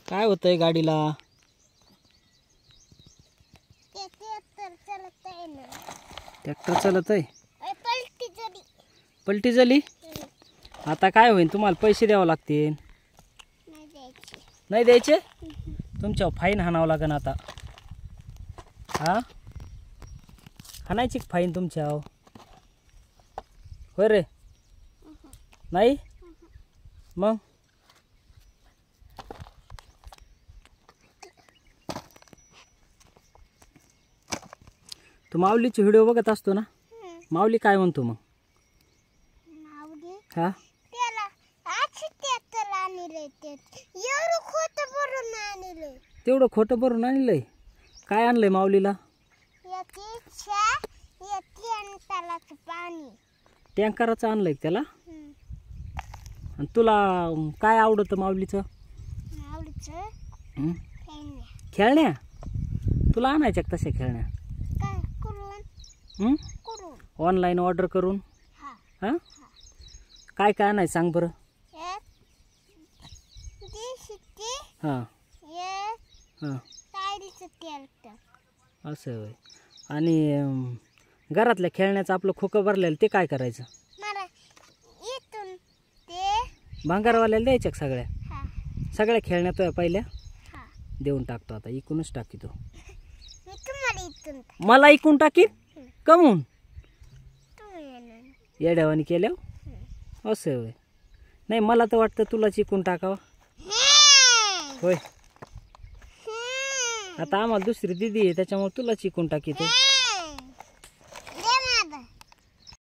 काय होतंय गाडीला? ट्रॅक्टर चालत आहे. पलटी झाली. आता काय होईल? तुम्हाला पैसे द्यावं लागतील. नाही द्यायचे? तुमच्यावर फाईन हाणावं लागेल आता. हा, हाणायची फाईन तुमच्यावर. होय रे? नाही मग तू माऊलीचे व्हिडिओ बघत असतो ना? माऊली काय म्हणतो मग? हा, तेवढं खोटं भरून आणलंय. काय आणलंय माऊलीला? टँकराचं आणलंय त्याला. आणि तुला काय आवडतं माऊलीचं? खेळण्या. तुला आणायच्या तशा खेळण्या? ऑनलाईन ऑर्डर करून. हा, काय काय आणायचं सांग बरं. हां हां, असं होय. आणि घरातल्या खेळण्याचं आपलं खोकं भरलेलं ते काय करायचं? भांगारवाल्याला द्यायच्या सगळ्या. सगळ्या खेळण्या तो पहिल्या देऊन टाकतो. आता इकूनच टाकी तो. मला इकून टाकीन कमून? येड्यावानी केल्यावर असं होय. नाही, मला तर वाटतं तुलाच इकून टाकावं. होय, आता आम्हाला दुसरी दिदी आहे त्याच्यामुळे तुलाच इकून टाकी तो.